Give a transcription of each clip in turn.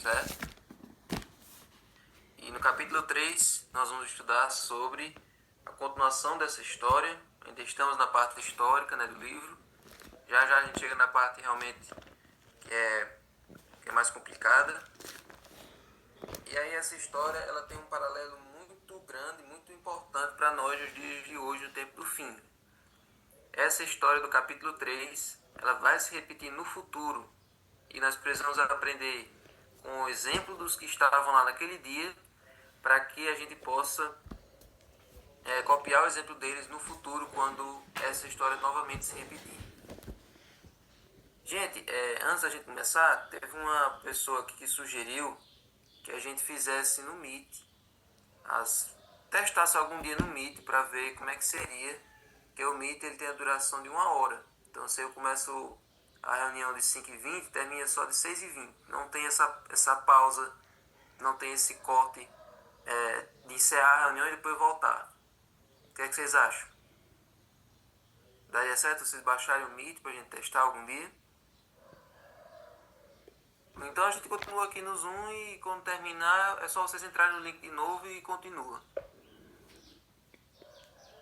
certo? E no capítulo 3 nós vamos estudar sobre a continuação dessa história. Ainda estamos na parte histórica, né, do livro. Já já a gente chega na parte realmente que é mais complicada. E aí essa história ela tem um paralelo muito grande, muito importante para nós nos dias de hoje, no tempo do fim. Essa história do capítulo 3 ela vai se repetir no futuro. E nós precisamos aprender com o exemplo dos que estavam lá naquele dia, para que a gente possa copiar o exemplo deles no futuro, quando essa história novamente se repetir. Gente, antes da gente começar, teve uma pessoa aqui que sugeriu que a gente fizesse no Meet, testasse algum dia no Meet para ver como é que seria, porque o Meet ele tem a duração de 1 hora. Então se eu começo a reunião de 5h20, termina só de 6h20. Não tem essa pausa, não tem esse corte de encerrar a reunião e depois voltar. O que é que vocês acham? Daria certo vocês baixarem o Meet pra gente testar algum dia? Então a gente continua aqui no Zoom e quando terminar é só vocês entrarem no link de novo e continua.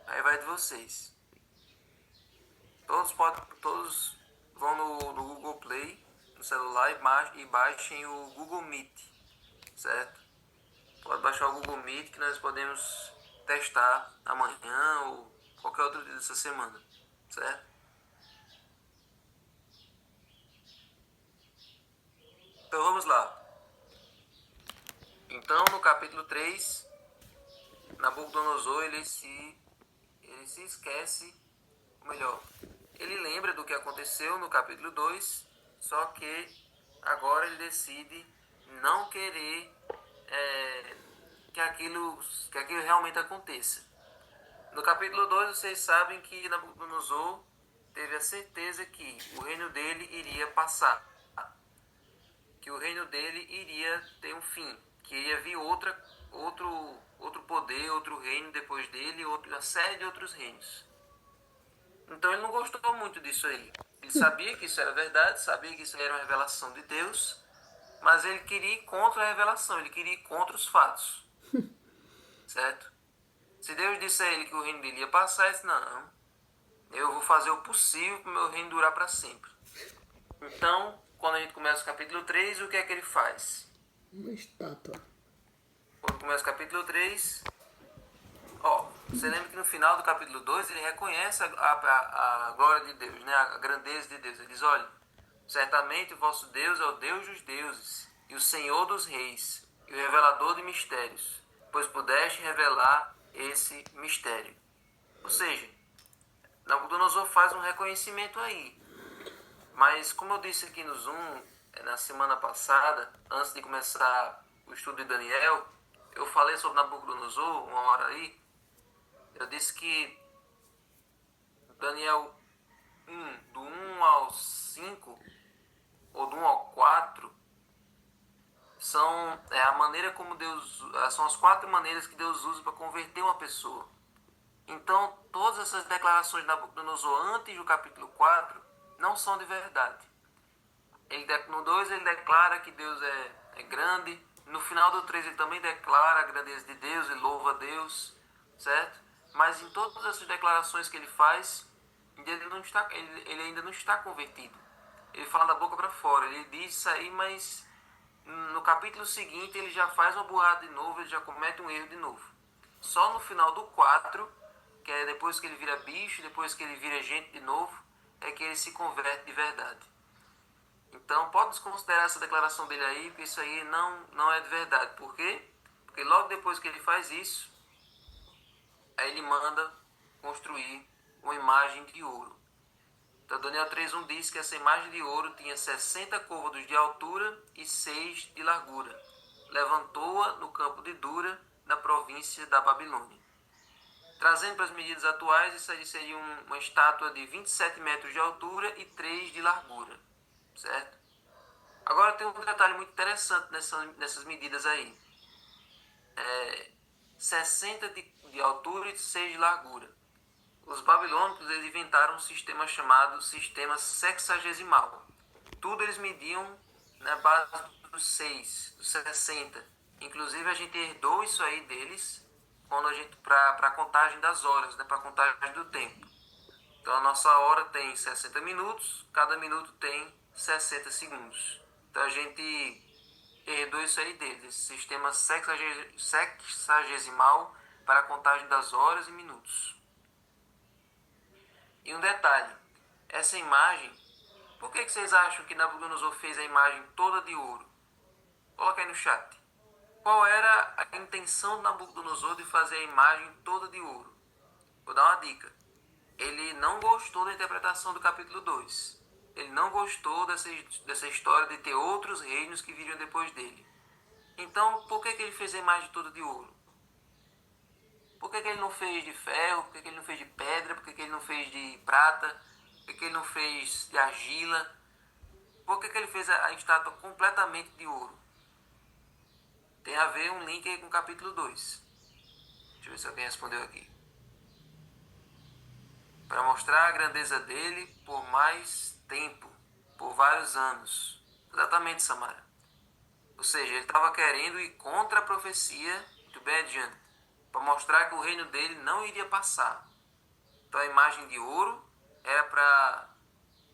Aí vai de vocês. Todos vão no Google Play, no celular, e baixem o Google Meet, certo? Pode baixar o Google Meet que nós podemos testar amanhã ou qualquer outro dia dessa semana, certo? Então vamos lá. Então no capítulo 3, Nabucodonosor ele se esquece, ou melhor, ele lembra do que aconteceu no capítulo 2, só que agora ele decide não querer que aquilo realmente aconteça. No capítulo 2 vocês sabem que Nabucodonosor teve a certeza que o reino dele iria passar, que o reino dele iria ter um fim, que iria vir outro poder, outro reino depois dele, uma série de outros reinos. Então ele não gostou muito disso aí. Ele sabia que isso era verdade, sabia que isso era uma revelação de Deus, mas ele queria ir contra a revelação, ele queria ir contra os fatos, certo? Se Deus disse a ele que o reino dele ia passar, ele disse, não, eu vou fazer o possível para o meu reino durar para sempre. Então, quando a gente começa o capítulo 3, o que é que ele faz? Uma estátua. Quando começa o capítulo 3, você lembra que no final do capítulo 2 ele reconhece a glória de Deus, né? A grandeza de Deus. Ele diz, olha, certamente o vosso Deus é o Deus dos deuses e o Senhor dos reis e o revelador de mistérios, pois pudeste revelar esse mistério. Ou seja, Nabucodonosor faz um reconhecimento aí. Mas como eu disse aqui no Zoom, na semana passada, antes de começar o estudo de Daniel, eu falei sobre Nabucodonosor, 1 hora aí. Eu disse que Daniel 1, do 1 ao 5, ou do 1 ao 4, são a maneira como são as 4 maneiras que Deus usa para converter uma pessoa. Então, todas essas declarações de Nabucodonosor antes do capítulo 4 não são de verdade. No 2 ele declara que Deus é grande. No final do 3 ele também declara a grandeza de Deus e louva a Deus, certo? Mas em todas essas declarações que ele faz, ele ainda não está convertido. Ele fala da boca para fora, ele diz isso aí, mas no capítulo seguinte ele já faz uma burrada de novo, ele já comete um erro de novo. Só no final do 4, que é depois que ele vira bicho, depois que ele vira gente de novo, é que ele se converte de verdade. Então pode desconsiderar essa declaração dele aí, porque isso aí não é de verdade. Por quê? Porque logo depois que ele faz isso, aí ele manda construir uma imagem de ouro. Então Daniel 3:1 diz que essa imagem de ouro tinha 60 côvados de altura e 6 de largura. Levantou-a no campo de Dura, na província da Babilônia. Trazendo para as medidas atuais, isso aí seria uma estátua de 27 metros de altura e 3 de largura, certo? Agora tem um detalhe muito interessante nessas medidas aí. 60 de altura e 6 de largura. Os babilônicos eles inventaram um sistema chamado sistema sexagesimal. Tudo eles mediam na base dos 6, dos 60. Inclusive a gente herdou isso aí deles quando a gente para a contagem das horas, né, para a contagem do tempo. Então a nossa hora tem 60 minutos, cada minuto tem 60 segundos. Então a gente herdou isso aí deles, esse sistema sexagesimal para a contagem das horas e minutos. E um detalhe, essa imagem, por que vocês acham que Nabucodonosor fez a imagem toda de ouro? Coloca aí no chat. Qual era a intenção de Nabucodonosor de fazer a imagem toda de ouro? Vou dar uma dica. Ele não gostou da interpretação do capítulo 2. Ele não gostou dessa história de ter outros reinos que viriam depois dele. Então, por que ele fez a imagem toda de ouro? Por que ele não fez de ferro? Por que ele não fez de pedra? Por que ele não fez de prata? Por que ele não fez de argila? Por que ele fez a estátua completamente de ouro? Tem a ver um link aí com o capítulo 2. Deixa eu ver se alguém respondeu aqui. Para mostrar a grandeza dele por mais tempo, por vários anos. Exatamente, Samara. Ou seja, ele estava querendo ir contra a profecia do Bedian, para mostrar que o reino dele não iria passar. Então a imagem de ouro era para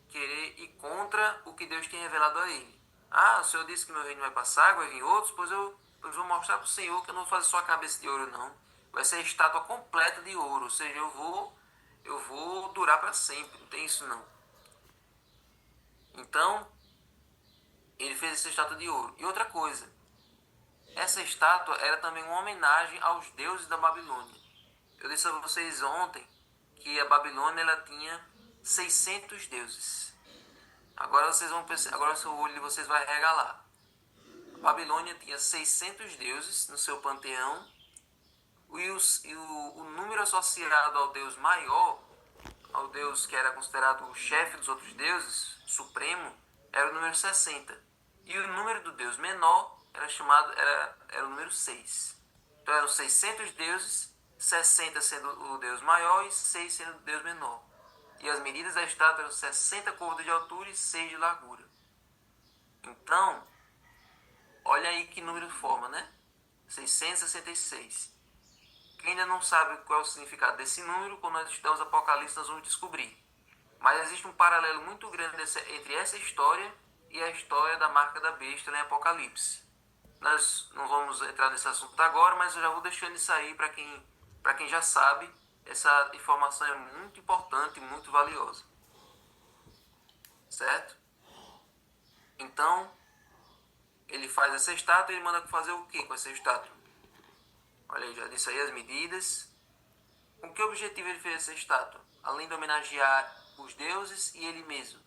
querer ir contra o que Deus tinha revelado a ele. Ah, o Senhor disse que meu reino vai passar, vai vir outros, pois eu vou mostrar para o Senhor que eu não vou fazer só a cabeça de ouro, não. Vai ser a estátua completa de ouro, ou seja, eu vou durar para sempre, não tem isso não. Então, ele fez essa estátua de ouro. E outra coisa, essa estátua era também uma homenagem aos deuses da Babilônia. Eu disse a vocês ontem que a Babilônia ela tinha 600 deuses. Agora vocês vão pensar, agora o seu olho de vocês vai regalar. A Babilônia tinha 600 deuses no seu panteão e o número associado ao deus maior, ao deus que era considerado o chefe dos outros deuses, supremo, era o número 60. E o número do deus menor era o número 6. Então eram 600 deuses, 60 sendo o deus maior e 6 sendo o deus menor. E as medidas da estátua eram 60 côvados de altura e 6 de largura. Então, olha aí que número forma, né? 666. Quem ainda não sabe qual é o significado desse número, quando nós estudamos Apocalipse, nós vamos descobrir. Mas existe um paralelo muito grande entre essa história e a história da marca da besta em Apocalipse. Nós não vamos entrar nesse assunto agora, mas eu já vou deixando isso aí para quem já sabe. Essa informação é muito importante e muito valiosa. Certo? Então, ele faz essa estátua e ele manda fazer o que com essa estátua? Olha aí, já disse aí as medidas. Com que objetivo ele fez essa estátua? Além de homenagear os deuses e ele mesmo.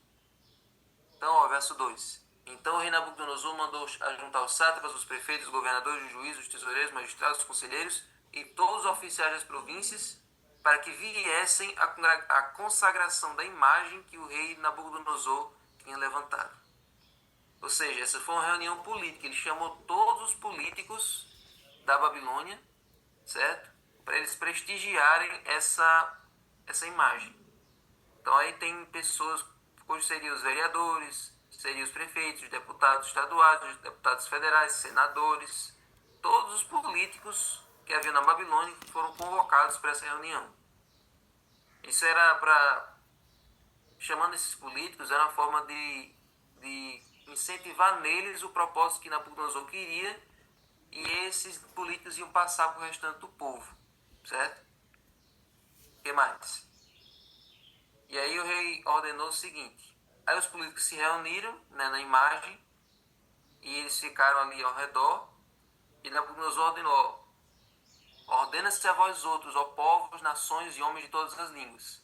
Então, ó, verso 2. Então o rei Nabucodonosor mandou juntar os sátrapas, os prefeitos, os governadores, os juízes, os tesoureiros, os magistrados, os conselheiros e todos os oficiais das províncias para que viessem a consagração da imagem que o rei Nabucodonosor tinha levantado. Ou seja, essa foi uma reunião política. Ele chamou todos os políticos da Babilônia, certo? Para eles prestigiarem essa imagem. Então aí tem pessoas, hoje seriam os vereadores, seriam os prefeitos, os deputados estaduais, os deputados federais, senadores, todos os políticos que havia na Babilônia foram convocados para essa reunião. Isso era para, chamando esses políticos, era uma forma de incentivar neles o propósito que Nabucodonosor queria, e esses políticos iam passar para o restante do povo, certo? O que mais? E aí o rei ordenou o seguinte, aí os políticos se reuniram, né, na imagem, e eles ficaram ali ao redor, e Nabucodonosor ordenou, ordena-se a vós outros, ó povos, nações e homens de todas as línguas.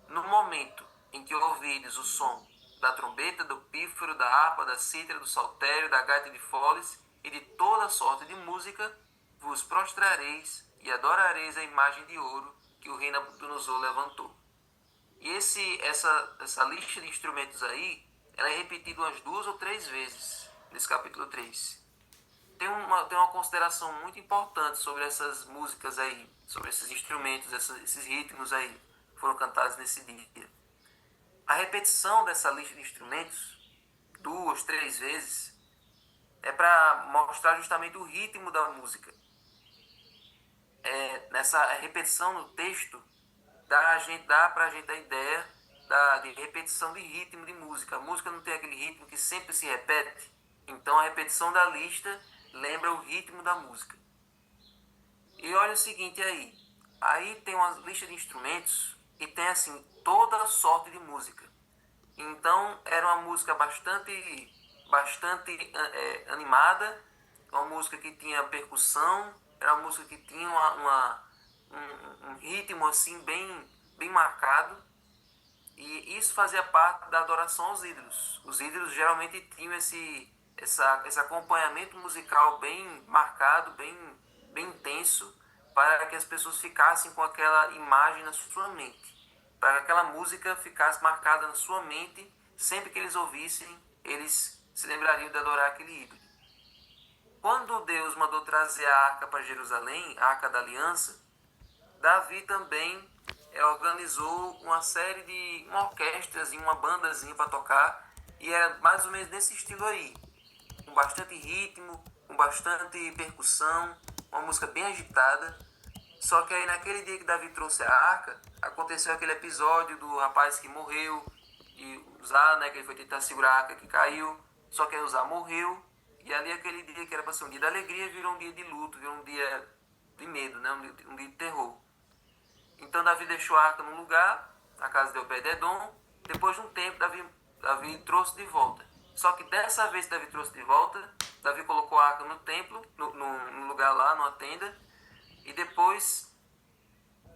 No momento em que ouvirdes o som da trombeta, do pífaro, da harpa, da cítara, do saltério, da gaita de foles e de toda sorte de música, vos prostrareis e adorareis a imagem de ouro que o rei Nabucodonosor levantou. E essa lista de instrumentos aí, ela é repetida umas 2 ou 3 vezes nesse capítulo 3. Tem uma consideração muito importante sobre essas músicas aí, sobre esses instrumentos, esses ritmos aí que foram cantados nesse dia. A repetição dessa lista de instrumentos, 2, 3 vezes, é para mostrar justamente o ritmo da música. Nessa repetição no texto, dá pra gente a ideia de repetição de ritmo de música. A música não tem aquele ritmo que sempre se repete. Então a repetição da lista lembra o ritmo da música. E olha o seguinte aí. Aí tem uma lista de instrumentos e tem assim toda sorte de música. Então era uma música bastante animada, uma música que tinha percussão, era uma música que tinha um ritmo assim bem marcado. E isso fazia parte da adoração aos ídolos. Os ídolos geralmente tinham esse acompanhamento musical bem marcado, bem intenso, para que as pessoas ficassem com aquela imagem na sua mente. Para que aquela música ficasse marcada na sua mente, sempre que eles ouvissem, eles se lembrariam de adorar aquele ídolo. Quando Deus mandou trazer a arca para Jerusalém, a arca da aliança, Davi também organizou uma série uma orquestrazinha, uma bandazinha para tocar, e era mais ou menos nesse estilo aí, com bastante ritmo, com bastante percussão, uma música bem agitada. Só que aí naquele dia que Davi trouxe a arca, aconteceu aquele episódio do rapaz que morreu, e Uzá, né, que ele foi tentar segurar a arca que caiu, só que aí Uzá morreu, e ali aquele dia que era para ser um dia de alegria virou um dia de luto, virou um dia de medo, né, um dia de terror. Então Davi deixou a arca num lugar, na casa de Obed-edom. Depois de um tempo, Davi trouxe de volta. Só que dessa vez que Davi trouxe de volta, Davi colocou a arca no templo, no lugar lá, numa tenda. E depois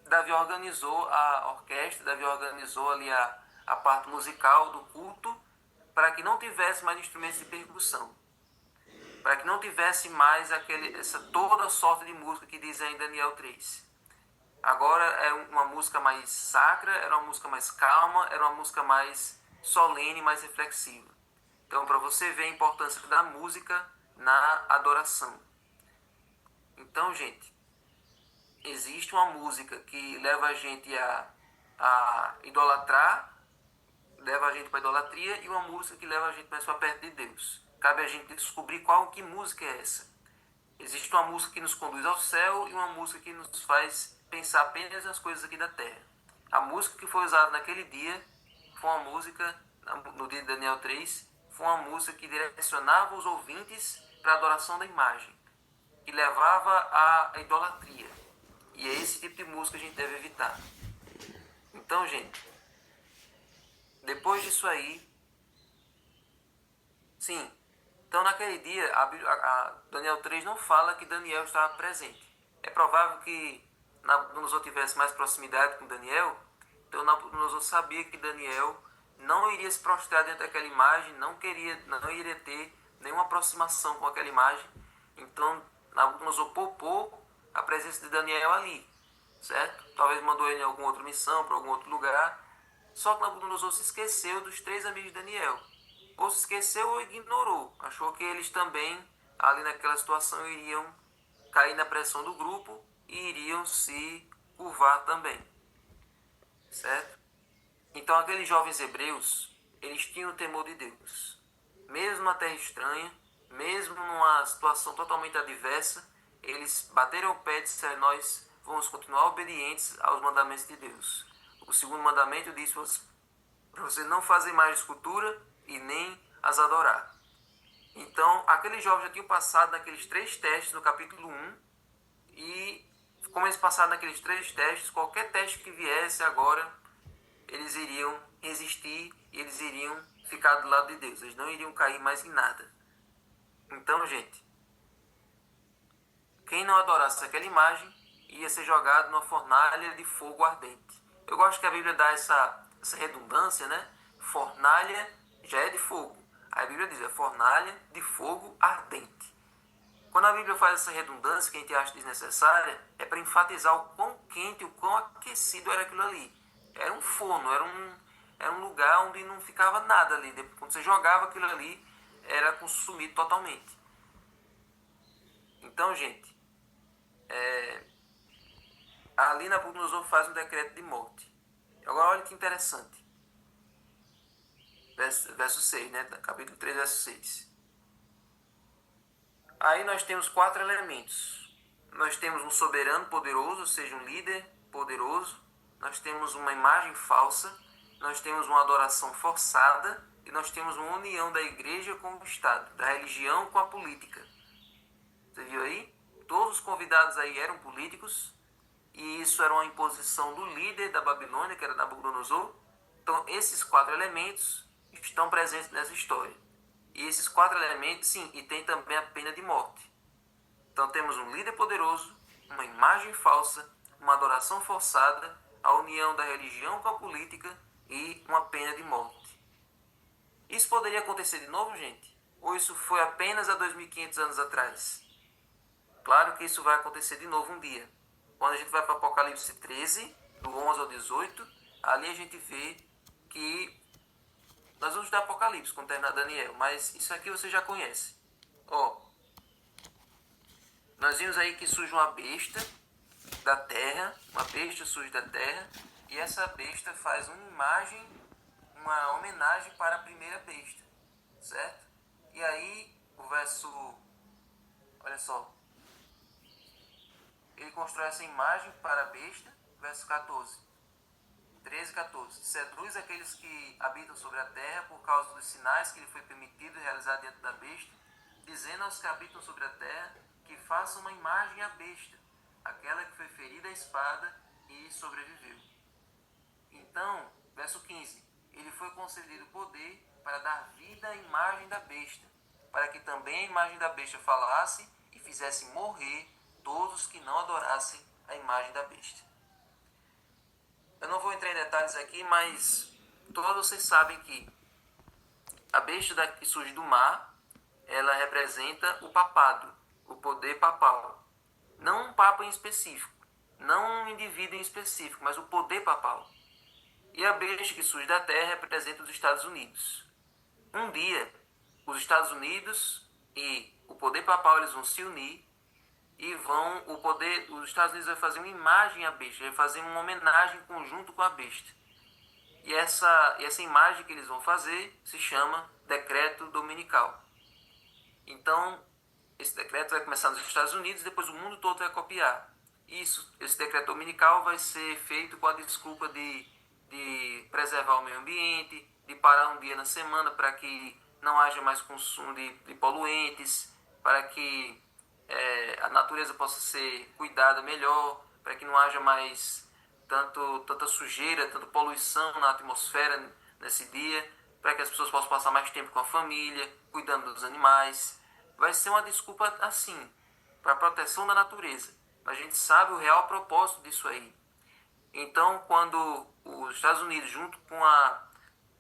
Davi organizou a orquestra, Davi organizou ali a parte musical do culto, para que não tivesse mais instrumentos de percussão. Para que não tivesse mais toda sorte de música que diz em Daniel 3. Agora é uma música mais sacra, era uma música mais calma, era uma música mais solene, mais reflexiva. Então, para você ver a importância da música na adoração. Então, gente, existe uma música que leva a gente a idolatrar, leva a gente para a idolatria, e uma música que leva a gente mais para perto de Deus. Cabe a gente descobrir que música é essa. Existe uma música que nos conduz ao céu e uma música que nos faz pensar apenas nas coisas aqui da terra. A música que foi usada naquele dia foi uma música, no dia de Daniel 3, foi uma música que direcionava os ouvintes para a adoração da imagem, que levava à idolatria. E é esse tipo de música que a gente deve evitar. Então, gente, depois disso aí, sim. Então, naquele dia, a Daniel 3 não fala que Daniel estava presente. É provável que Nabucodonosor tivesse mais proximidade com Daniel, então Nabucodonosor sabia que Daniel não iria se prostrar diante daquela imagem, não iria ter nenhuma aproximação com aquela imagem. Então, Nabucodonosor poupou a presença de Daniel ali, certo? Talvez mandou ele em alguma outra missão, para algum outro lugar. Só que Nabucodonosor se esqueceu dos 3 amigos de Daniel. Ou se esqueceu ou ignorou. Achou que eles também, ali naquela situação, iriam cair na pressão do grupo e iriam se curvar também. Certo? Então aqueles jovens hebreus, eles tinham o temor de Deus. Mesmo na terra estranha, mesmo numa situação totalmente adversa, eles bateram o pé e disseram: nós vamos continuar obedientes aos mandamentos de Deus. O segundo mandamento diz para você não fazer mais escultura e nem as adorar. Então, aqueles jovens já tinham passado naqueles 3 testes no capítulo 1, e como eles passaram naqueles 3 testes, qualquer teste que viesse agora, eles iriam resistir e eles iriam ficar do lado de Deus. Eles não iriam cair mais em nada. Então, gente, quem não adorasse aquela imagem ia ser jogado numa fornalha de fogo ardente. Eu gosto que a Bíblia dá essa redundância, né? Fornalha já é de fogo. A Bíblia diz, é fornalha de fogo ardente. Quando a Bíblia faz essa redundância, que a gente acha desnecessária, é para enfatizar o quão quente, o quão aquecido era aquilo ali. Era um forno, era um lugar onde não ficava nada ali. Quando você jogava aquilo ali, era consumido totalmente. Então, gente, ali Nabucodonosor faz um decreto de morte. Agora, olha que interessante. Verso 6, né? Capítulo 3, verso 6. Aí nós temos 4 elementos. Nós temos um soberano poderoso, ou seja, um líder poderoso. Nós temos uma imagem falsa. Nós temos uma adoração forçada. E nós temos uma união da igreja com o Estado, da religião com a política. Você viu aí? Todos os convidados aí eram políticos. E isso era uma imposição do líder da Babilônia, que era Nabucodonosor. Então, esses 4 elementos estão presentes nessa história. E esses 4 elementos, sim, e tem também a pena de morte. Então temos um líder poderoso, uma imagem falsa, uma adoração forçada, a união da religião com a política e uma pena de morte. Isso poderia acontecer de novo, gente? Ou isso foi apenas há 2.500 anos atrás? Claro que isso vai acontecer de novo um dia. Quando a gente vai para Apocalipse 13, do 11 ao 18, ali a gente vê que nós vamos dar Apocalipse, quando terminar Daniel, mas isso aqui você já conhece. Ó, nós vimos aí que surge uma besta da terra, uma besta surge da terra, e essa besta faz uma imagem, uma homenagem para a primeira besta, certo? E aí, o verso, olha só, ele constrói essa imagem para a besta, verso 14. 13 e 14. Seduz aqueles que habitam sobre a terra por causa dos sinais que lhe foi permitido realizar diante da besta, dizendo aos que habitam sobre a terra que façam uma imagem à besta, aquela que foi ferida à espada e sobreviveu. Então, verso 15. Ele foi concedido poder para dar vida à imagem da besta, para que também a imagem da besta falasse e fizesse morrer todos que não adorassem a imagem da besta. Eu não vou entrar em detalhes aqui, mas todos vocês sabem que a besta que surge do mar, ela representa o papado, o poder papal. Não um papa em específico, não um indivíduo em específico, mas o poder papal. E a besta que surge da terra representa os Estados Unidos. Um dia, os Estados Unidos e o poder papal eles vão se unir e os Estados Unidos vai fazer uma imagem à besta, vai fazer uma homenagem em conjunto com a besta. E essa imagem que eles vão fazer se chama Decreto Dominical. Então, esse decreto vai começar nos Estados Unidos e depois o mundo todo vai copiar. Esse decreto dominical vai ser feito com a desculpa de preservar o meio ambiente, de parar um dia na semana para que não haja mais consumo de poluentes, para que a natureza possa ser cuidada melhor, para que não haja mais tanta sujeira, tanta poluição na atmosfera nesse dia, para que as pessoas possam passar mais tempo com a família, cuidando dos animais. Vai ser uma desculpa assim, para a proteção da natureza. A gente sabe o real propósito disso aí. Então, quando os Estados Unidos, junto com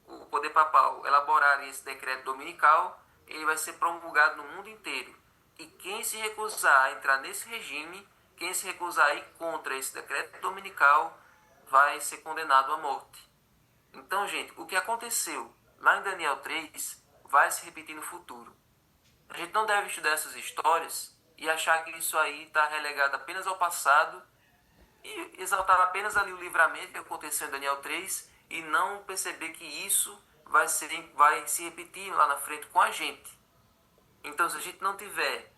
o poder papal, elaborarem esse decreto dominical, ele vai ser promulgado no mundo inteiro. E quem se recusar a entrar nesse regime, quem se recusar a ir contra esse decreto dominical, vai ser condenado à morte. Então, gente, o que aconteceu lá em Daniel 3 vai se repetir no futuro. A gente não deve estudar essas histórias e achar que isso aí está relegado apenas ao passado e exaltar apenas ali o livramento que aconteceu em Daniel 3 e não perceber que isso vai se repetir lá na frente com a gente. Então, se a gente não tiver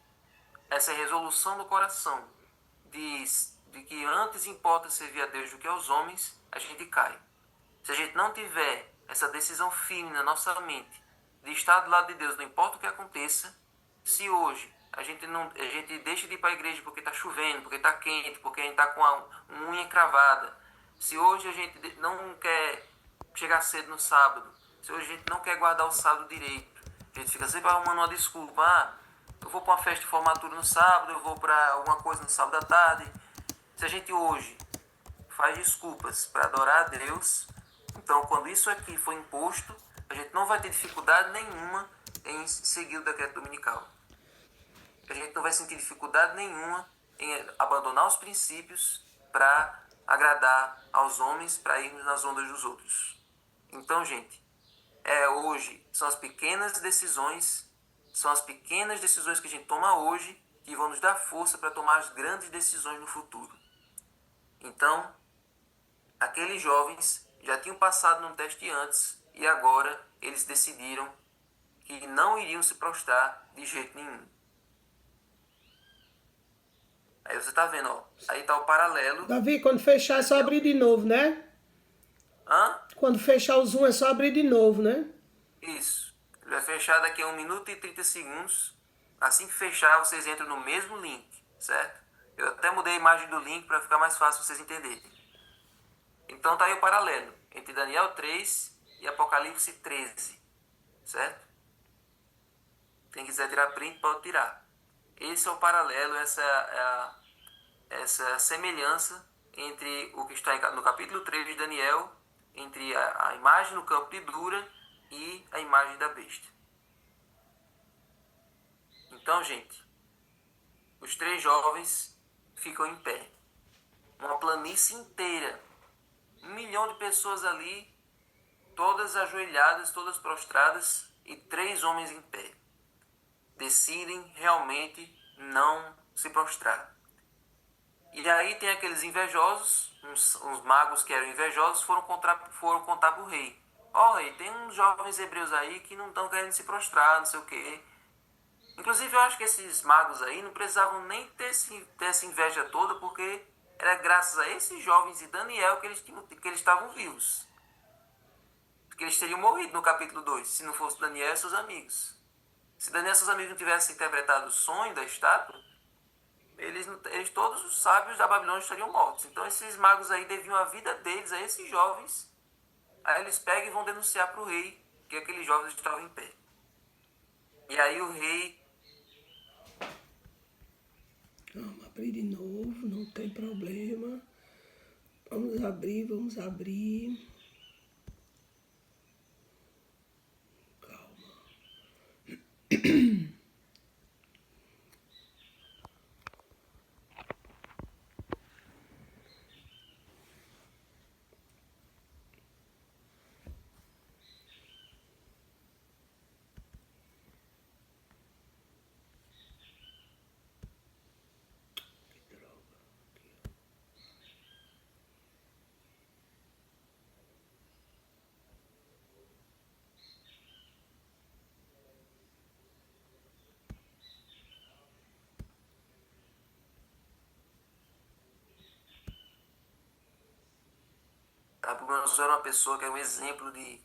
essa resolução do coração de que antes importa servir a Deus do que aos homens, a gente cai. Se a gente não tiver essa decisão firme na nossa mente de estar do lado de Deus, não importa o que aconteça, se hoje a gente deixa de ir para a igreja porque está chovendo, porque está quente, porque a gente está com uma unha encravada, se hoje a gente não quer chegar cedo no sábado, se hoje a gente não quer guardar o sábado direito, a gente fica sempre arrumando uma desculpa, eu vou para uma festa de formatura no sábado, eu vou para alguma coisa no sábado à tarde. Se a gente hoje faz desculpas para adorar a Deus, então quando isso aqui for imposto, a gente não vai ter dificuldade nenhuma em seguir o decreto dominical. A gente não vai sentir dificuldade nenhuma em abandonar os princípios para agradar aos homens, para irmos nas ondas dos outros. Então, gente, hoje são as pequenas decisões que a gente toma hoje que vão nos dar força para tomar as grandes decisões no futuro. Então, aqueles jovens já tinham passado num teste antes e agora eles decidiram que não iriam se prostrar de jeito nenhum. Aí você tá vendo, ó. Aí tá o paralelo. Davi, quando fechar é só abrir de novo, né? Hã? Quando fechar o zoom é só abrir de novo, né? Isso. Ele vai fechar daqui a 1 minuto e 30 segundos. Assim que fechar, vocês entram no mesmo link, certo? Eu até mudei a imagem do link para ficar mais fácil vocês entenderem. Então tá aí o paralelo entre Daniel 3 e Apocalipse 13, certo? Quem quiser tirar print, pode tirar. Esse é o paralelo, essa semelhança entre o que está no capítulo 3 de Daniel, entre a imagem no campo de Dura e a imagem da besta. Então, gente, os 3 jovens ficam em pé. Uma planície inteira. 1 milhão de pessoas ali, todas ajoelhadas, todas prostradas, e 3 homens em pé. Decidem realmente não se prostrar. E aí tem aqueles invejosos, uns magos que eram invejosos, foram contar para o rei. Ó, rei, tem uns jovens hebreus aí que não estão querendo se prostrar, não sei o quê. Inclusive, eu acho que esses magos aí não precisavam nem ter essa inveja toda, porque era graças a esses jovens e Daniel que eles estavam vivos. Porque eles teriam morrido no capítulo 2, se não fosse Daniel e seus amigos. Se Daniel e seus amigos não tivessem interpretado o sonho da estátua, eles todos os sábios da Babilônia estariam mortos. Então esses magos aí deviam a vida deles a esses jovens. Aí eles pegam e vão denunciar para o rei que aqueles jovens estavam em pé. E aí o rei... Vamos abrir de novo, não tem problema. Vamos abrir, vamos abrir. Calma. Que droga. Nabucodonosor era uma pessoa que era um exemplo de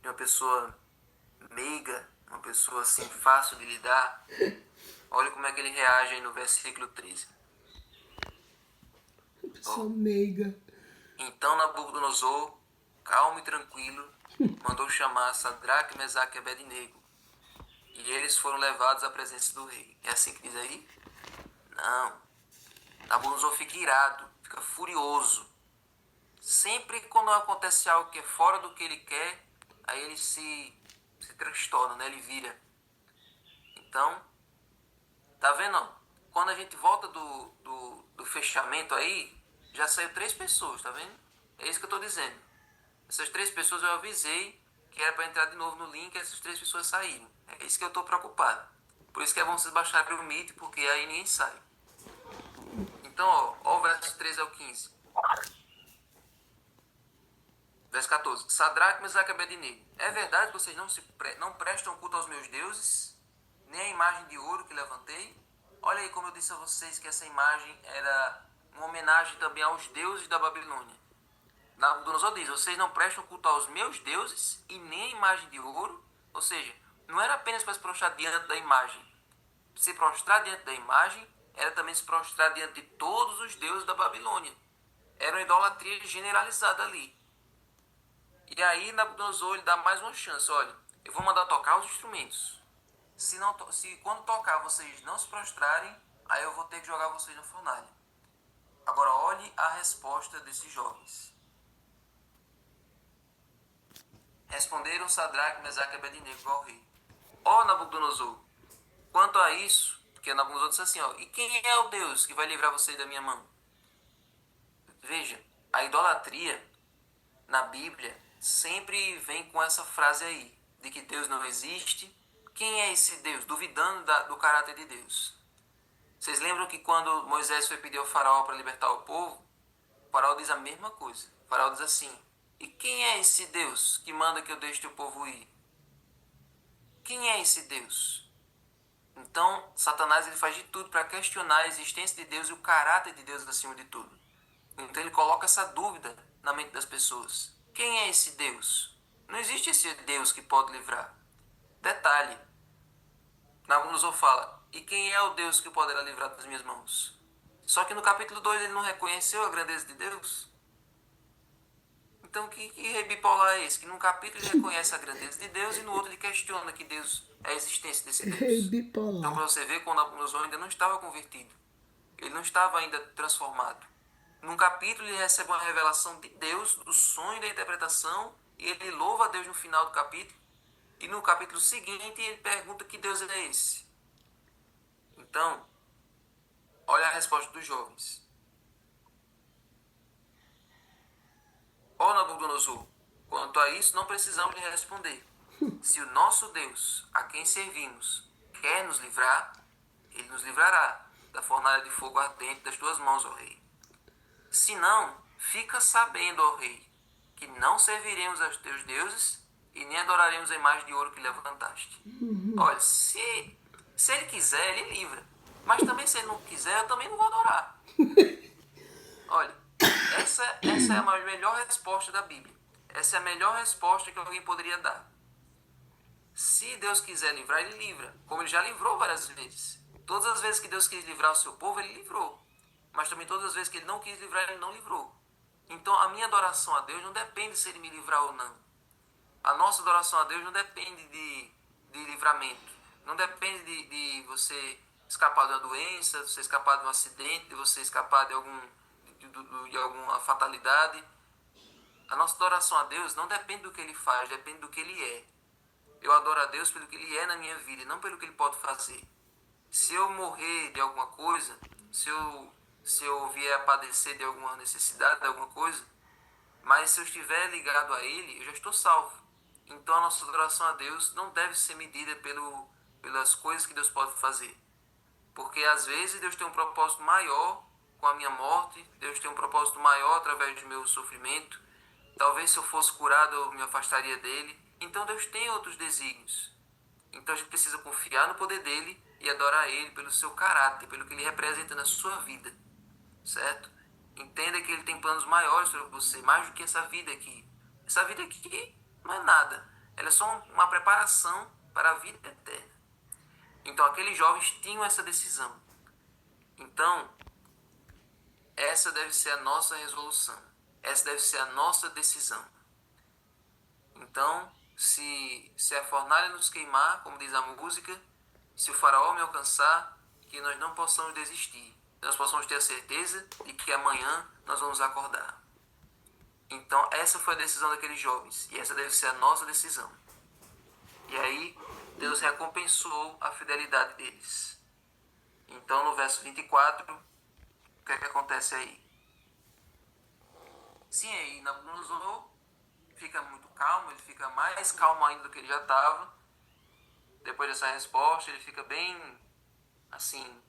uma pessoa meiga, uma pessoa assim fácil de lidar. Olha como é que ele reage aí no versículo 13. Pessoa meiga. Então Nabucodonosor, calmo e tranquilo, mandou chamar Sadraque, Mesaque e Abednego. E eles foram levados à presença do rei. É assim que diz aí? Não. Nabucodonosor fica irado, fica furioso. Sempre quando acontece algo que é fora do que ele quer, aí ele se transtorna, né? Ele vira. Então, tá vendo? Quando a gente volta do fechamento aí, já saiu 3 pessoas, tá vendo? É isso que eu tô dizendo. Essas 3 pessoas eu avisei que era para entrar de novo no link e essas 3 pessoas saíram. É isso que eu tô preocupado. Por isso que é bom vocês baixarem o Meet, porque aí ninguém sai. Então, ó o verso 13 ao 15. Verso 14. Sadraque, Mesaque e Abednego. É verdade que vocês não prestam culto aos meus deuses, nem a imagem de ouro que levantei? Olha aí como eu disse a vocês que essa imagem era uma homenagem também aos deuses da Babilônia. Nabucodonosor diz, vocês não prestam culto aos meus deuses e nem a imagem de ouro. Ou seja, não era apenas para se prostrar diante da imagem. Se prostrar diante da imagem era também se prostrar diante de todos os deuses da Babilônia. Era uma idolatria generalizada ali. E aí Nabucodonosor ele dá mais uma chance. Olha, eu vou mandar tocar os instrumentos. Se quando tocar vocês não se prostrarem, aí eu vou ter que jogar vocês na fornalha. Agora olhe a resposta desses jovens. Responderam Sadraque, Mesaque e Abednego ao rei. Ó Nabucodonosor, quanto a isso, porque Nabucodonosor disse assim, ó, e quem é o Deus que vai livrar vocês da minha mão? Veja, a idolatria na Bíblia sempre vem com essa frase aí, de que Deus não existe. Quem é esse Deus? Duvidando do caráter de Deus. Vocês lembram que quando Moisés foi pedir ao faraó para libertar o povo, o faraó diz a mesma coisa. O faraó diz assim, e quem é esse Deus que manda que eu deixe o povo ir? Quem é esse Deus? Então, Satanás ele faz de tudo para questionar a existência de Deus e o caráter de Deus acima de tudo. Então ele coloca essa dúvida na mente das pessoas. Quem é esse Deus? Não existe esse Deus que pode livrar. Detalhe, Nabucodonosor fala, e quem é o Deus que poderá livrar das minhas mãos? Só que no capítulo 2 ele não reconheceu a grandeza de Deus. Então que rei bipolar é esse? Que num capítulo ele reconhece a grandeza de Deus e no outro ele questiona que Deus é a existência desse Rei Deus. Então para bipolar. você ver, quando Nabucodonosor ainda não estava convertido. Ele não estava ainda transformado. Num capítulo ele recebe uma revelação de Deus, do sonho e da interpretação, e ele louva a Deus no final do capítulo. E no capítulo seguinte ele pergunta que Deus é esse. Então, olha a resposta dos jovens. Ó Nabucodonosor, quanto a isso não precisamos lhe responder. Se o nosso Deus, a quem servimos, quer nos livrar, ele nos livrará da fornalha de fogo ardente das tuas mãos, ó rei. Se não, fica sabendo, ó rei, que não serviremos aos teus deuses e nem adoraremos a imagem de ouro que levantaste. Olha, se ele quiser, ele livra. Mas também se ele não quiser, eu também não vou adorar. Olha, essa é a melhor resposta da Bíblia. Essa é a melhor resposta que alguém poderia dar. Se Deus quiser livrar, ele livra. Como ele já livrou várias vezes. Todas as vezes que Deus quis livrar o seu povo, ele livrou. Mas também todas as vezes que ele não quis livrar, ele não livrou. Então a minha adoração a Deus não depende se ele me livrar ou não. A nossa adoração a Deus não depende de livramento. Não depende de você escapar de uma doença, de você escapar de um acidente, de você escapar de alguma fatalidade. A nossa adoração a Deus não depende do que ele faz, depende do que ele é. Eu adoro a Deus pelo que ele é na minha vida, não pelo que ele pode fazer. Se eu morrer de alguma coisa, se eu vier a padecer de alguma necessidade, de alguma coisa, mas se eu estiver ligado a ele, eu já estou salvo. Então a nossa adoração a Deus não deve ser medida pelas coisas que Deus pode fazer. Porque às vezes Deus tem um propósito maior com a minha morte, Deus tem um propósito maior através do meu sofrimento. Talvez se eu fosse curado eu me afastaria dele. Então Deus tem outros desígnios. Então a gente precisa confiar no poder dele e adorar ele pelo seu caráter, pelo que ele representa na sua vida, certo? Entenda que ele tem planos maiores para você, mais do que essa vida aqui. Essa vida aqui não é nada, ela é só uma preparação para a vida eterna. Então aqueles jovens tinham essa decisão. Então, essa deve ser a nossa resolução, essa deve ser a nossa decisão. Então, se a fornalha nos queimar, como diz a música, se o faraó me alcançar, que nós não possamos desistir. Nós possamos ter a certeza de que amanhã nós vamos acordar. Então, essa foi a decisão daqueles jovens. E essa deve ser a nossa decisão. E aí, Deus recompensou a fidelidade deles. Então, no verso 24, o que é que acontece aí? Sim, aí Nabucodonosor fica muito calmo, ele fica mais calmo ainda do que ele já estava. Depois dessa resposta, ele fica bem, assim,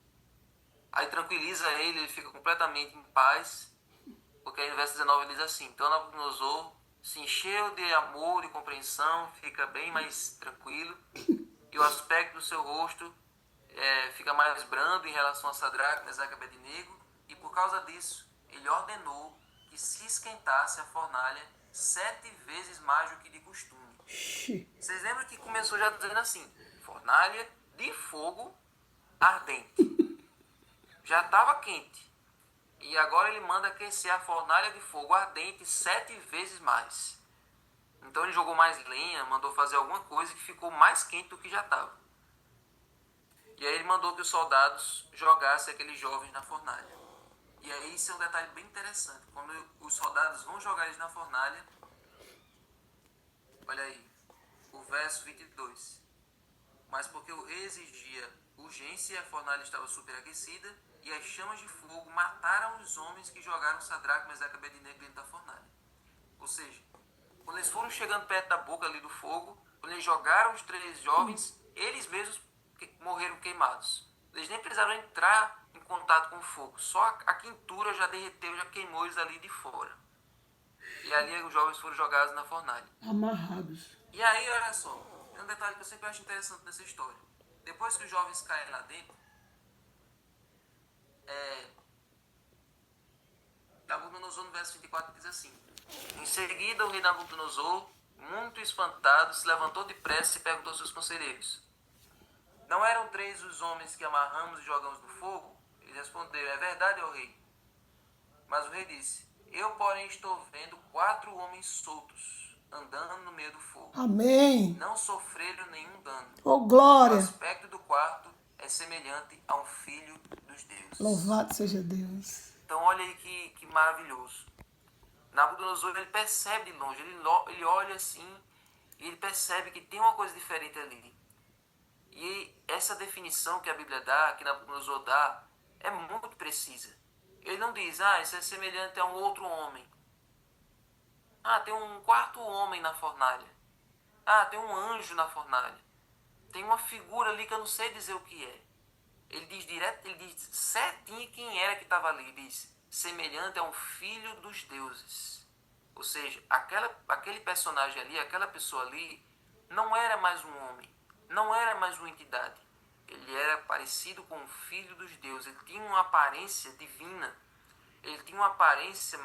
aí tranquiliza ele fica completamente em paz, porque aí no verso 19 ele diz assim, então Nabucodonosor se encheu de amor e compreensão, fica bem mais tranquilo, e o aspecto do seu rosto fica mais brando em relação a Sadraque, Mesaque e Abednego, e por causa disso, ele ordenou que se esquentasse a fornalha 7 vezes mais do que de costume. Vocês lembram que começou já dizendo assim, fornalha de fogo ardente. Já estava quente. E agora ele manda aquecer a fornalha de fogo ardente 7 vezes mais. Então ele jogou mais lenha, mandou fazer alguma coisa que ficou mais quente do que já estava. E aí ele mandou que os soldados jogassem aqueles jovens na fornalha. E aí isso é um detalhe bem interessante. Quando os soldados vão jogar eles na fornalha, olha aí, o verso 22. Mas porque o rei exigia urgência, a fornalha estava superaquecida, e as chamas de fogo mataram os homens que jogaram Sadraque, Mesaque e Abednego dentro da fornalha. Ou seja, quando eles foram chegando perto da boca ali do fogo, quando eles jogaram os 3 jovens, eles mesmos morreram queimados. Eles nem precisaram entrar em contato com o fogo, só a quentura já derreteu, já queimou eles ali de fora. E ali os jovens foram jogados na fornalha. Amarrados. E aí, olha só, é um detalhe que eu sempre acho interessante nessa história. Depois que os jovens caem lá dentro, Nabucodonosor, no verso 24, diz assim: Em seguida, o rei Nabucodonosor, muito espantado, se levantou depressa e perguntou aos seus conselheiros: Não eram 3 os homens que amarramos e jogamos no fogo? Eles responderam: É verdade, ó rei. Mas o rei disse: Eu, porém, estou vendo 4 homens soltos, andando no meio do fogo. Amém. Não sofreram nenhum dano. Oh, O glória. aspecto do quarto é semelhante a um filho dos deuses. Louvado seja Deus. Então olha aí que maravilhoso. Nabucodonosor, ele percebe de longe, ele olha assim e ele percebe que tem uma coisa diferente ali. E essa definição que a Bíblia dá, que Nabucodonosor dá, é muito precisa. Ele não diz, isso é semelhante a um outro homem. Tem um quarto homem na fornalha. Tem um anjo na fornalha. Tem uma figura ali que eu não sei dizer o que é. Ele diz direto, ele diz certinho quem era que estava ali. Ele diz, semelhante a um filho dos deuses. Ou seja, aquele personagem ali, aquela pessoa ali, não era mais um homem, não era mais uma entidade. Ele era parecido com o filho dos deuses. Ele tinha uma aparência divina. Ele tinha uma aparência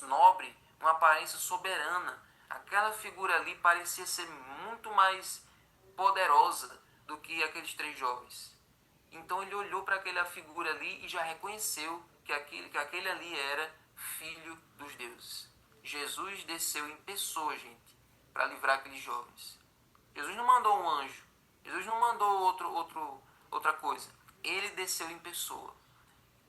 nobre, uma aparência soberana. Aquela figura ali parecia ser muito mais poderosa do que aqueles 3 jovens. Então ele olhou para aquela figura ali e já reconheceu que aquele ali era filho dos deuses. Jesus desceu em pessoa, gente, para livrar aqueles jovens. Jesus não mandou um anjo. Jesus não mandou outra coisa. Ele desceu em pessoa.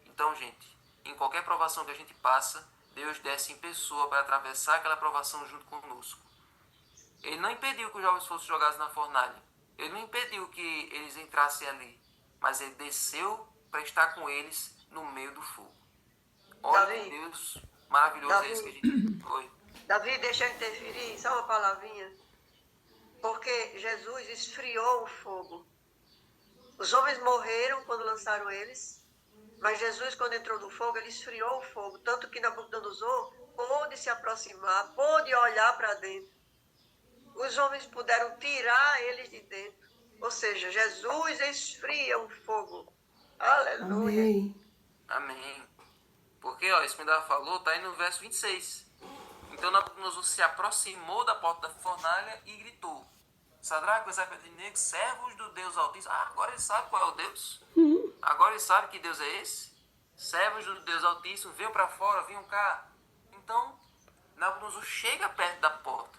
Então, gente, em qualquer provação que a gente passa, Deus desce em pessoa para atravessar aquela provação junto conosco. Ele não impediu que os jovens fossem jogados na fornalha. Ele não impediu que eles entrassem ali. Mas ele desceu para estar com eles no meio do fogo. Olha Davi, que Deus maravilhoso é esse que a gente... Oi. Davi, deixa eu interferir, só uma palavrinha. Porque Jesus esfriou o fogo. Os homens morreram quando lançaram eles, mas Jesus, quando entrou no fogo, ele esfriou o fogo. Tanto que Nabucodonosor pôde se aproximar, pôde olhar para dentro. Os homens puderam tirar eles de dentro. Ou seja, Jesus esfria o fogo. Aleluia. Amém. Amém. Porque, isso que o Davi falou, está aí no verso 26. Então Nabucodonosor se aproximou da porta da fornalha e gritou: Sadraque, Mesaque e Abednego, servos do Deus Altíssimo. Agora ele sabe qual é o Deus. Agora ele sabe que Deus é esse. Servos do Deus Altíssimo, veio para fora, venham cá. Então, Nabucodonosor chega perto da porta.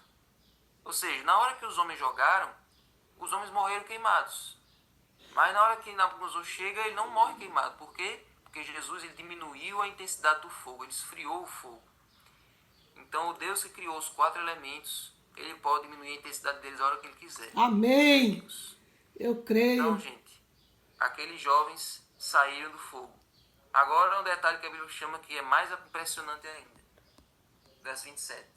Ou seja, na hora que os homens jogaram, os homens morreram queimados. Mas na hora que Nabucodonosor chega, ele não morre queimado. Por quê? Porque Jesus ele diminuiu a intensidade do fogo, ele esfriou o fogo. Então, o Deus que criou os 4 elementos, ele pode diminuir a intensidade deles a hora que ele quiser. Amém. Eu creio. Então, gente, aqueles jovens saíram do fogo. Agora, um detalhe que a Bíblia chama que é mais impressionante ainda. Verso 27.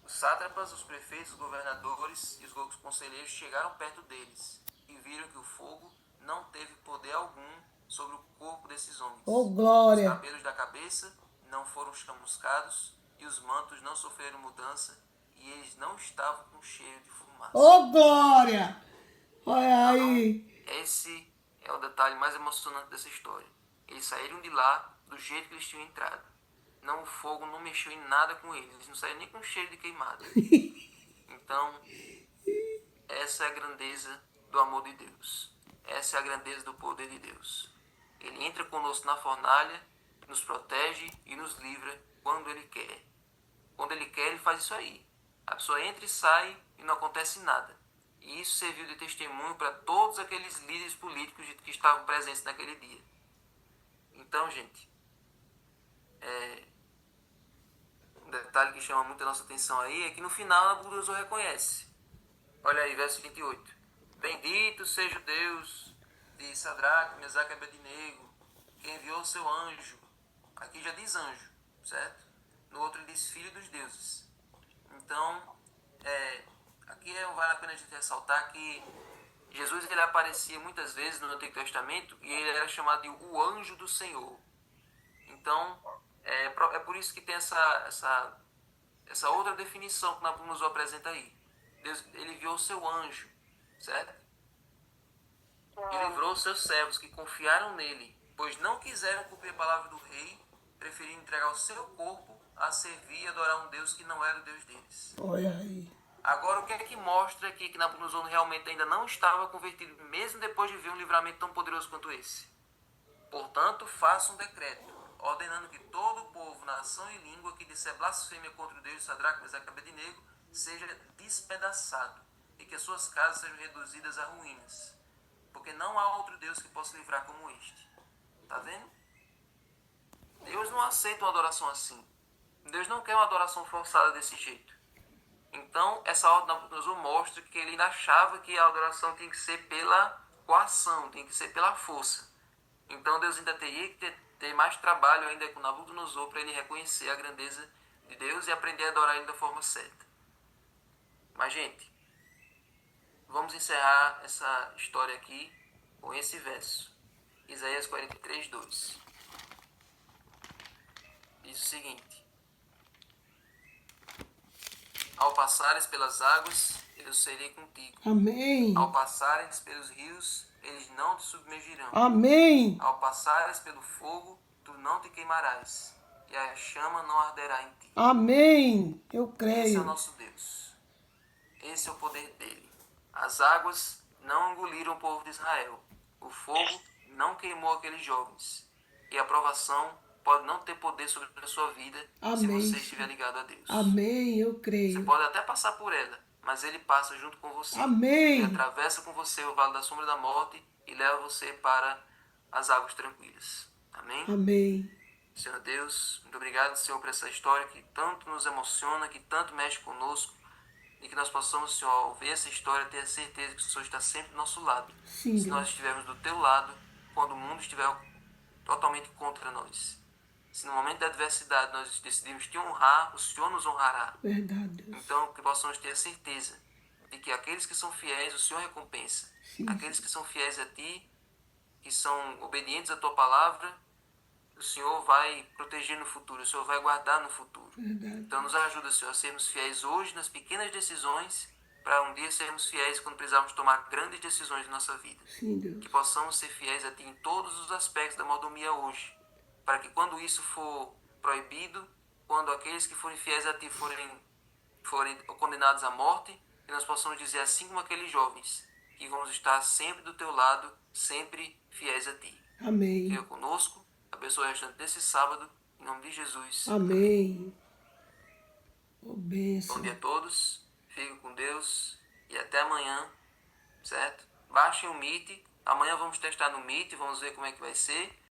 Os sátrapas, os prefeitos, os governadores e os conselheiros chegaram perto deles e viram que o fogo não teve poder algum sobre o corpo desses homens. Oh, glória. Os cabelos da cabeça não foram chamuscados e os mantos não sofreram mudança e eles não estavam com cheiro de fumaça. Oh, glória. Olha aí. Esse é o detalhe mais emocionante dessa história. Eles saíram de lá do jeito que eles tinham entrado. Não, o fogo não mexeu em nada com eles. Eles não saíram nem com cheiro de queimado. Então, essa é a grandeza do amor de Deus. Essa é a grandeza do poder de Deus. Ele entra conosco na fornalha, nos protege e nos livra quando Ele quer. Quando Ele quer, Ele faz isso aí. A pessoa entra e sai e não acontece nada. E isso serviu de testemunho para todos aqueles líderes políticos que estavam presentes naquele dia. Então, gente, um detalhe que chama muito a nossa atenção aí é que no final Nabucodonosor reconhece. Olha aí, verso 28. Bendito seja o Deus de Sadraque, Mesaque e Abednego, que enviou o seu anjo. Aqui já diz anjo, certo? No outro ele diz filho dos deuses. Então, aqui vale a pena a gente ressaltar que Jesus ele aparecia muitas vezes no Antigo Testamento e ele era chamado de o anjo do Senhor. Então, é por isso que tem essa outra definição que Nabucodonosor apresenta aí. Deus, ele enviou o seu anjo, certo? E livrou os seus servos que confiaram nele, pois não quiseram cumprir a palavra do rei, preferindo entregar o seu corpo a servir e adorar um Deus que não era o Deus deles. Olha aí. Agora, o que é que mostra aqui que Nabucodonosor realmente ainda não estava convertido, mesmo depois de ver um livramento tão poderoso quanto esse? Portanto, faça um decreto, ordenando que todo o povo, nação e língua que disser blasfêmia contra o Deus de Sadraque, Mesaque e Abednego seja despedaçado, e que as suas casas sejam reduzidas a ruínas, porque não há outro Deus que possa livrar como este. Tá vendo? Deus não aceita uma adoração assim. Deus não quer uma adoração forçada desse jeito. Então, essa ordem de Nabucodonosor mostra que ele ainda achava que a adoração tinha que ser pela coação, tinha que ser pela força. Então, Deus ainda teria que ter mais trabalho ainda com Nabucodonosor para ele reconhecer a grandeza de Deus e aprender a adorar ele da forma certa. Mas, gente, vamos encerrar essa história aqui com esse verso. Isaías 43, 2. Diz o seguinte: ao passares pelas águas, eu serei contigo. Amém. Ao passares pelos rios, eles não te submergirão. Amém. Ao passares pelo fogo, tu não te queimarás, e a chama não arderá em ti. Amém. Eu Esse é o creio. nosso Deus. Esse é o poder dele. As águas não engoliram o povo de Israel. O fogo não queimou aqueles jovens. E a provação pode não ter poder sobre a sua vida se Amém. você estiver ligado a Deus. Amém. Eu Você creio. pode até passar por ela, mas ele passa junto com você. Amém. Ele atravessa com você o vale da sombra da morte e leva você para as águas tranquilas. Amém? Amém. Senhor Deus, muito obrigado, Senhor, por essa história que tanto nos emociona, que tanto mexe conosco, e que nós possamos, Senhor, ao ver essa história, ter a certeza que o Senhor está sempre do nosso lado. Sim, Se nós Deus. estivermos do teu lado, quando o mundo estiver totalmente contra nós. Se no momento da adversidade nós decidimos te honrar, o Senhor nos honrará. Verdade, Deus. Então, que possamos ter a certeza de que aqueles que são fiéis, o Senhor recompensa. Sim. Aqueles que são fiéis a ti, que são obedientes à tua palavra, o Senhor vai proteger no futuro, o Senhor vai guardar no futuro. Verdade. Então, nos ajuda, Senhor, a sermos fiéis hoje nas pequenas decisões, para um dia sermos fiéis quando precisarmos tomar grandes decisões na nossa vida. Sim, Deus. Que possamos ser fiéis a ti em todos os aspectos da mordomia hoje, para que quando isso for proibido, quando aqueles que forem fiéis a ti forem condenados à morte, que nós possamos dizer assim como aqueles jovens, que vamos estar sempre do teu lado, sempre fiéis a ti. Amém. Fica conosco, abençoe o restante desse sábado, em nome de Jesus. Amém. Ô, Bom bênção. dia a todos, fiquem com Deus e até amanhã, certo? Baixem o Meet, amanhã vamos testar no Meet, vamos ver como é que vai ser.